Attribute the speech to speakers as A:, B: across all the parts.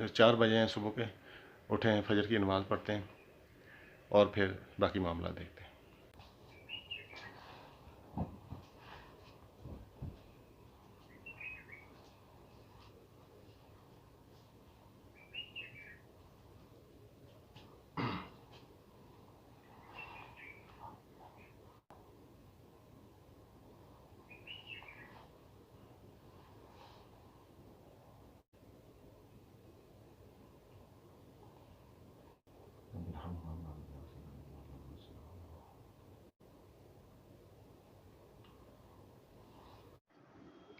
A: 4 बजे हैं सुबह के, उठे हैं, फजर की नमाज़ पढ़ते हैं और फिर बाकी मामला देखते हैं।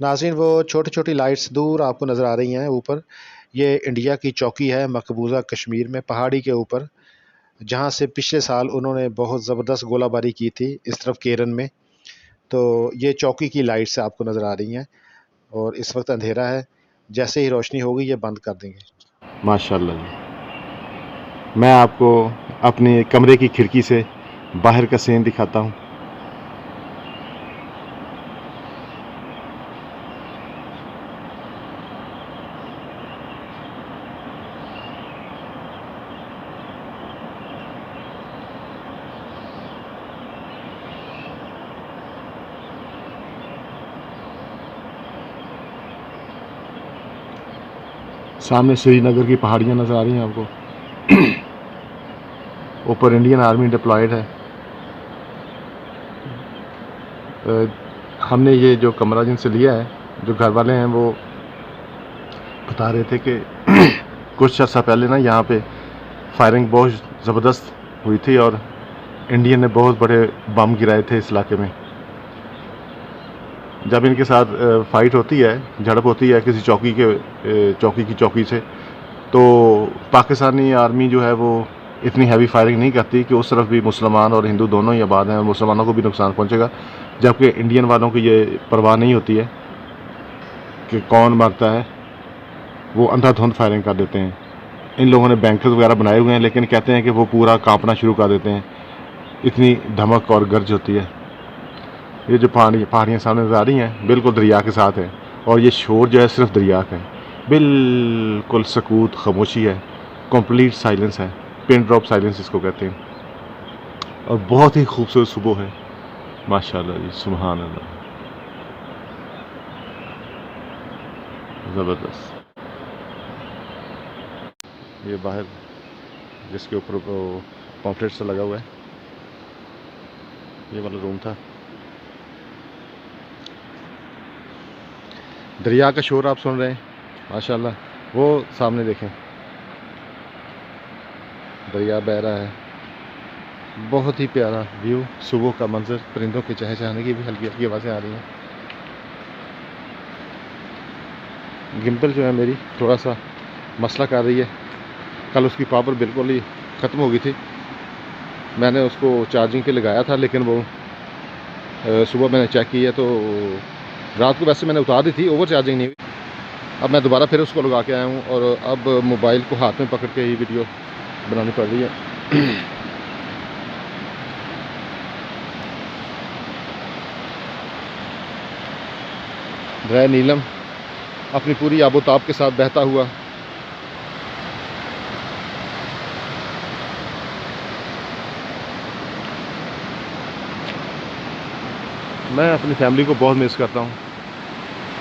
B: नाज़रीन, वो छोटी छोटी लाइट्स दूर आपको नज़र आ रही हैं ऊपर, ये इंडिया की चौकी है मकबूजा कश्मीर में, पहाड़ी के ऊपर, जहाँ से पिछले साल उन्होंने बहुत ज़बरदस्त गोलाबारी की थी इस तरफ केरन में। तो ये चौकी की लाइट्स आपको नज़र आ रही हैं और इस वक्त अंधेरा है, जैसे ही रोशनी होगी ये बंद कर देंगे।
A: माशाल्लाह जी, मैं आपको अपने कमरे की खिड़की से बाहर का सीन दिखाता हूँ। सामने श्रीनगर की पहाड़ियाँ नज़र आ रही हैं आपको। ऊपर इंडियन आर्मी डिप्लॉयड है। हमने ये जो कमरा जिनसे लिया है, जो घर वाले हैं, वो बता रहे थे कि कुछ अर्सा पहले ना यहाँ पे फायरिंग बहुत ज़बरदस्त हुई थी और इंडियन ने बहुत बड़े बम गिराए थे इस इलाके में। जब इनके साथ फाइट होती है, झड़प होती है किसी चौकी की चौकी से, तो पाकिस्तानी आर्मी जो है वो इतनी हैवी फायरिंग नहीं करती कि उस तरफ भी मुसलमान और हिंदू दोनों ही आबाद हैं और मुसलमानों को भी नुकसान पहुंचेगा, जबकि इंडियन वालों की ये परवाह नहीं होती है कि कौन मरता है, वो अंधाधुंध फायरिंग कर देते हैं। इन लोगों ने बैंकर्स वगैरह बनाए हुए हैं, लेकिन कहते हैं कि वो पूरा कांपना शुरू कर देते हैं, इतनी धमक और गर्ज होती है। ये जो पहाड़ियाँ सामने नज़र आ रही हैं बिल्कुल दरिया के साथ है, और ये शोर जो है सिर्फ दरिया का है, बिल्कुल सकूत खामोशी है, कंप्लीट साइलेंस है, पिन ड्रॉप साइलेंस इसको कहते हैं। और बहुत ही खूबसूरत सुबह है, माशाल्लाह जी, सुभान अल्लाह, ज़बरदस्त। ये बाहर जिसके ऊपर पॉम्फलेट सा लगा हुआ है, ये वाला रूम था। दरिया का शोर आप सुन रहे हैं, माशाल्लाह। वो सामने देखें, दरिया बह रहा है, बहुत ही प्यारा व्यू, सुबह का मंजर, परिंदों के चहचहाने की भी हल्की हल्की आवाज़ें आ रही हैं। गिम्बल जो है मेरी थोड़ा सा मसला कर रही है, कल उसकी पावर बिल्कुल ही ख़त्म हो गई थी। मैंने उसको चार्जिंग पे लगाया था, लेकिन वो सुबह मैंने चेक किया तो रात को वैसे मैंने उतार दी थी, ओवर चार्जिंग नहीं हुई। अब मैं दोबारा फिर उसको लगा के आया हूँ और अब मोबाइल को हाथ में पकड़ के ही वीडियो बनानी पड़ रही है। ड्राई नीलम अपनी पूरी आबोताब के साथ बहता हुआ मैं अपनी फैमिली को बहुत मिस करता हूँ,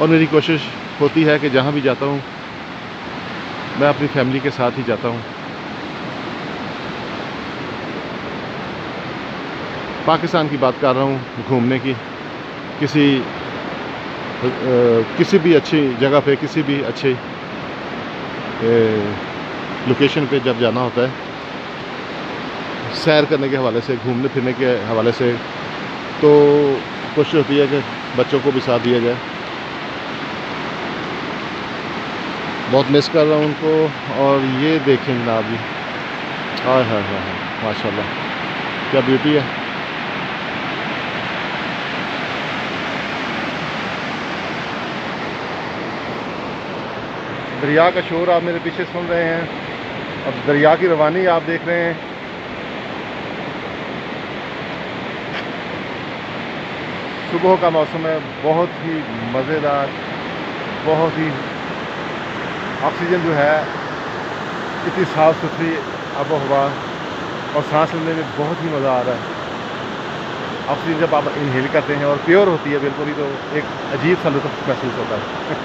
A: और मेरी कोशिश होती है कि जहाँ भी जाता हूँ मैं अपनी फैमिली के साथ ही जाता हूँ। पाकिस्तान की बात कर रहा हूँ, घूमने की, किसी भी अच्छी जगह पे, किसी भी अच्छे लोकेशन पे जब जाना होता है, सैर करने के हवाले से, घूमने फिरने के हवाले से, तो कोशिश होती है कि बच्चों को भी साथ दिया जाए। बहुत मिस कर रहा हूँ उनको। और ये देखें जनाब जी, हाय हाय हाय हाय, माशाल्लाह क्या ब्यूटी है। दरिया का शोर आप मेरे पीछे सुन रहे हैं, अब दरिया की रवानी आप देख रहे हैं। सुबह का मौसम है, बहुत ही मज़ेदार, बहुत ही ऑक्सीजन जो है इतनी साफ़ सुथरी आबो हवा और सांस लेने में बहुत ही मज़ा आ रहा है। ऑक्सीजन जब आप इनहेल करते हैं और प्योर होती है बिल्कुल ही, तो एक अजीब सा लुत्फ़ महसूस होता है।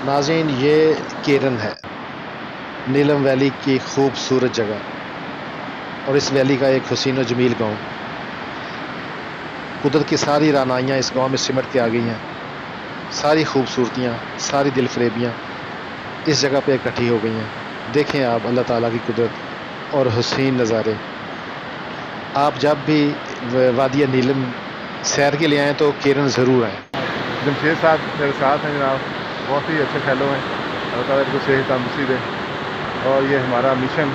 B: नाज़रीन, ये केरन है, नीलम वैली की खूबसूरत जगह, और इस वैली का एक हसीन और जमील गांव। कुदरत की सारी रानाइयाँ इस गांव में सिमट के आ गई हैं। सारी खूबसूरतियाँ, सारी दिलफरेबियाँ इस जगह पे इकट्ठी हो गई हैं। देखें आप अल्लाह ताला की कुदरत और हसीन नज़ारे। आप जब भी वादिया नीलम सैर के लिए आएँ तो केरन ज़रूर आएँ।
A: जमशेद साहब मेरे साथ हैं जनाब, बहुत ही अच्छे फैलो हैं। अल्लाह ताला इनको सेहत तंदुरुस्ती दे। और ये हमारा मिशन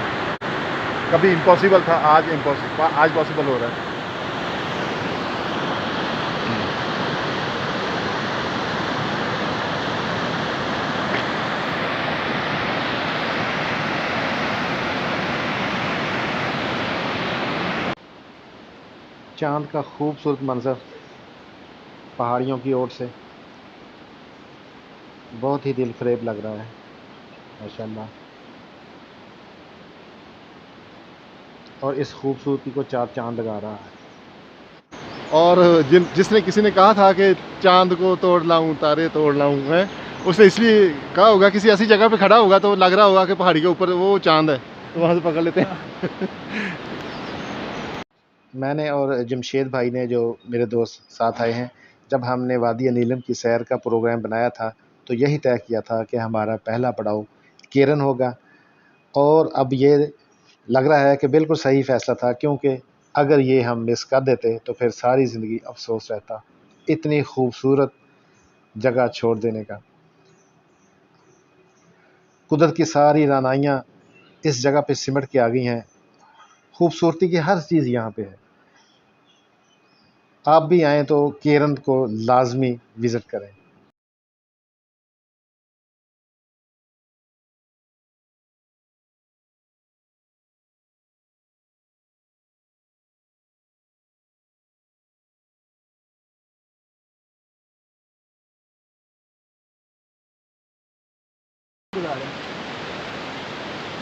A: कभी इम्पॉसिबल था, आज पॉसिबल हो रहा है।
B: चाँद का खूबसूरत मंज़र पहाड़ियों की ओर से बहुत ही दिलफरेब लग रहा है माशाल्लाह। और इस खूबसूरती को चार चाँद लगा रहा है।
A: और जिसने किसी ने कहा था कि चांद को तोड़ लाऊं, तारे तोड़ लाऊं, मैं उसने इसलिए कहा होगा, किसी ऐसी जगह पे खड़ा होगा तो लग रहा होगा कि पहाड़ी के ऊपर वो चांद है, तो वहाँ से पकड़ लेते हैं।
B: मैंने और जमशेद भाई ने, जो मेरे दोस्त साथ आए हैं, जब हमने वादी नीलम की सैर का प्रोग्राम बनाया था तो यही तय किया था कि हमारा पहला पड़ाव केरन होगा। और अब ये लग रहा है कि बिल्कुल सही फ़ैसला था, क्योंकि अगर ये हम मिस कर देते तो फिर सारी ज़िंदगी अफसोस रहता इतनी खूबसूरत जगह छोड़ देने का। कुदरत की सारी रानाइयाँ इस जगह पे सिमट के आ गई हैं। खूबसूरती की हर चीज़ यहाँ पे है। आप भी आएँ तो केरन को लाजमी विज़िट करें।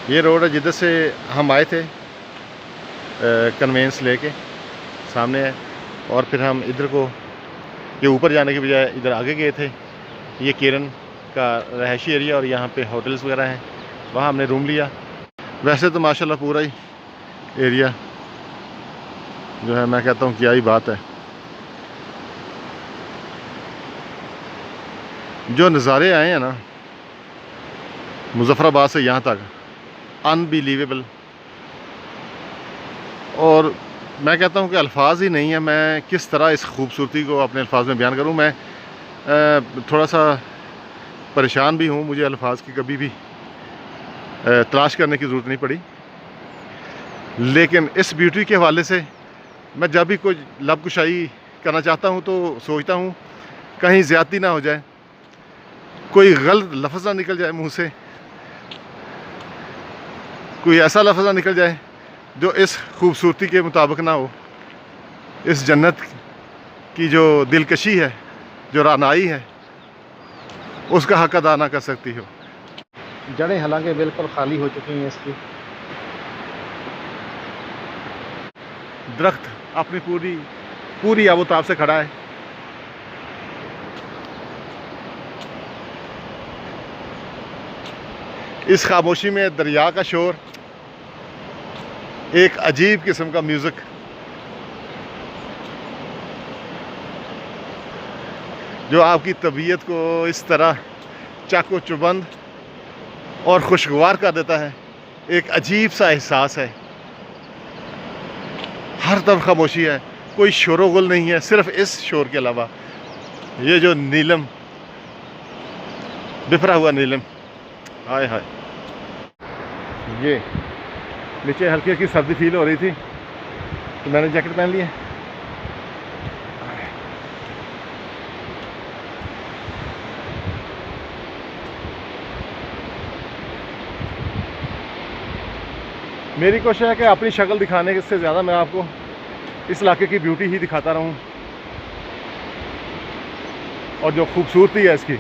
A: ये रोड है जिधर से हम आए थे, कन्वेंस लेके सामने है। और फिर हम इधर को, ये ऊपर जाने के बजाय इधर आगे गए थे। ये केरन का रहायशी एरिया और यहाँ पे होटल्स वगैरह हैं, वहाँ हमने रूम लिया। वैसे तो माशाल्लाह पूरा ही एरिया जो है, मैं कहता हूँ क्या ही बात है। जो नज़ारे आए हैं ना मुज़फ़्फ़राबाद से यहाँ तक, अनबिलीवेबल। और मैं कहता हूँ कि अल्फाज ही नहीं है, मैं किस तरह इस खूबसूरती को अपने अल्फाज में बयान करूँ। मैं थोड़ा सा परेशान भी हूँ, मुझे अल्फाज की कभी भी तलाश करने की ज़रूरत नहीं पड़ी। लेकिन इस ब्यूटी के हवाले से मैं जब भी कोई लबकुशाई करना चाहता हूँ तो सोचता हूँ कहीं ज़्यादती ना हो जाए, कोई गलत लफ्ज़ ना निकल जाए मुँह से, कोई ऐसा लफ्ज़ ना निकल जाए जो इस खूबसूरती के मुताबिक ना हो। इस जन्नत की जो दिलकशी है, जो रानाई है, उसका हक अदा ना कर सकती हो।
B: जड़ें हालांकि बिल्कुल खाली हो चुकी हैं इसकी।
A: दरख्त अपनी पूरी आबोताब से खड़ा है। इस खामोशी में दरिया का शोर, एक अजीब किस्म का म्यूज़िक, जो आपकी तबीयत को इस तरह चाको चुबंद और खुशगवार कर देता है। एक अजीब सा एहसास है। हर तरफ खामोशी है, कोई शोर-ओ-गुल नहीं है, सिर्फ इस शोर के अलावा ये जो नीलम, बिखरा हुआ नीलम, हाय हाय। ये नीचे हल्की हल्की सर्दी फील हो रही थी तो मैंने जैकेट पहन लिया। मेरी कोशिश है कि अपनी शक्ल दिखाने से ज़्यादा मैं आपको इस इलाके की ब्यूटी ही दिखाता रहूं और जो खूबसूरती है इसकी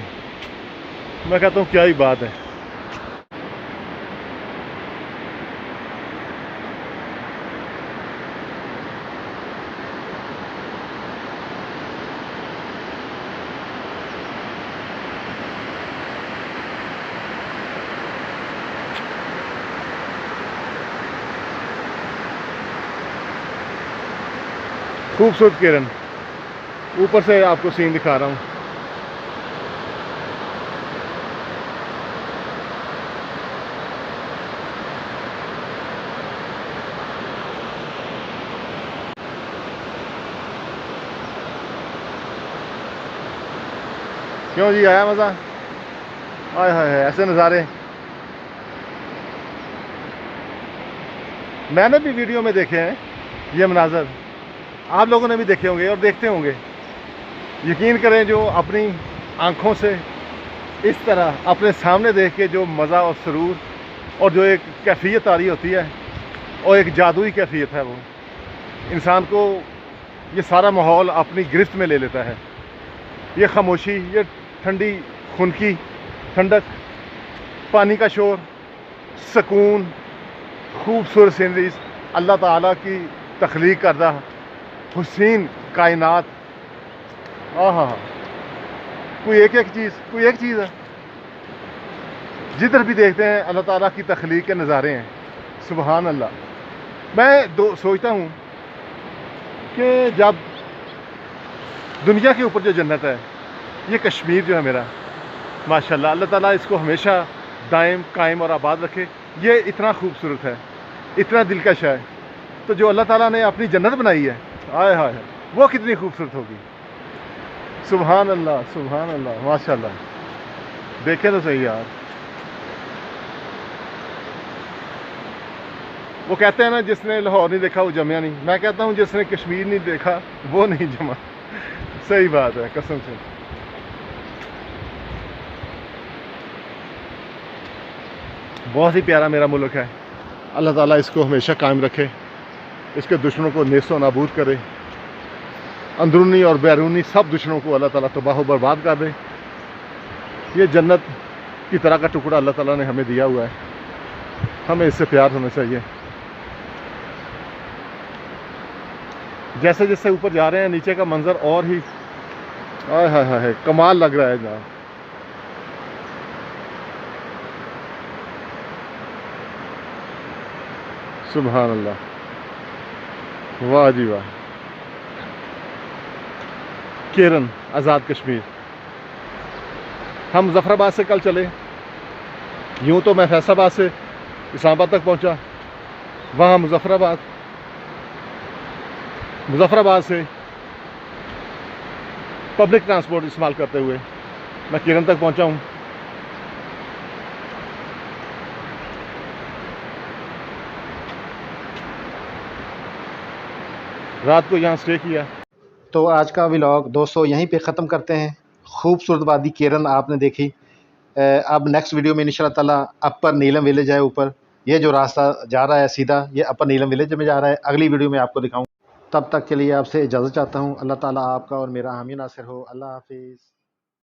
A: मैं कहता हूँ क्या ही बात है। खूबसूरत केरन, ऊपर से आपको सीन दिखा रहा हूँ। क्यों जी, आया मज़ा? आय हाय हाय, ऐसे नज़ारे मैंने भी वीडियो में देखे हैं, ये मनाज़र आप लोगों ने भी देखे होंगे और देखते होंगे। यकीन करें, जो अपनी आँखों से इस तरह अपने सामने देख के जो मज़ा और सुरूर और जो एक कैफियत आ रही होती है, और एक जादुई कैफियत है, वो इंसान को ये सारा माहौल अपनी गिरफ्त में ले लेता है। ये खामोशी, ये ठंडी खुनकी ठंडक, पानी का शोर, सुकून, खूबसूरत सीनरीज, अल्लाह ताला की तख्लीक करदा हुसीन कायनात। आहा, कोई एक चीज़ है। जिधर भी देखते हैं अल्लाह ताला की तख्लीक के नज़ारे हैं। सुबहान अल्लाह। मैं सोचता हूँ कि जब दुनिया के ऊपर जो जन्नत है, ये कश्मीर जो है मेरा, माशाल्लाह, अल्लाह ताला इसको हमेशा दायम कायम और आबाद रखे। ये इतना खूबसूरत है, इतना दिलकश है, तो जो अल्लाह ताला ने अपनी जन्नत बनाई है, आय हाय, वो कितनी खूबसूरत होगी। सुबहान अल्लाह, माशाल्लाह। देखें तो सही यार। वो कहते हैं ना, जिसने लाहौर नहीं देखा वो जमया नहीं। मैं कहता हूँ जिसने कश्मीर नहीं देखा वो नहीं जमा। सही बात है, कसम से। बहुत ही प्यारा मेरा मुल्क है। अल्लाह ताला इसको हमेशा कायम रखे, इसके दुश्मनों को नेस्तो नाबूद करे, अंदरूनी और बैरूनी सब दुश्मनों को अल्लाह ताला तबाह बर्बाद कर दे। ये जन्नत की तरह का टुकड़ा अल्लाह ताला ने हमें दिया हुआ है, हमें इससे प्यार होना चाहिए। जैसे जैसे ऊपर जा रहे हैं, नीचे का मंजर और ही आय हाय हाय कमाल लग रहा है जनाब। सुभान अल्लाह, वाह जी वाह। केरन, आज़ाद कश्मीर। हम मुजफ्फराबाद से कल चले, यूँ तो मैं फैसलाबाद से इस्लामाबाद तक पहुँचा, वहाँ मुजफ्फराबाद से पब्लिक ट्रांसपोर्ट इस्तेमाल करते हुए मैं केरन तक पहुँचा हूँ। रात को यहाँ स्टे किया।
B: तो आज का व्लॉग दोस्तों यहीं पे ख़त्म करते हैं। खूबसूरत वादी केरन आपने देखी। अब नेक्स्ट वीडियो में इंशाल्लाह ताला अपर नीलम विलेज है ऊपर, ये जो रास्ता जा रहा है सीधा, ये अपर नीलम विलेज में जा रहा है। अगली वीडियो में आपको दिखाऊँ। तब तक के लिए आपसे इजाज़त चाहता हूँ। अल्लाह ताला आपका और मेरा हामी नासिर हो। अल्लाह हाफिज़।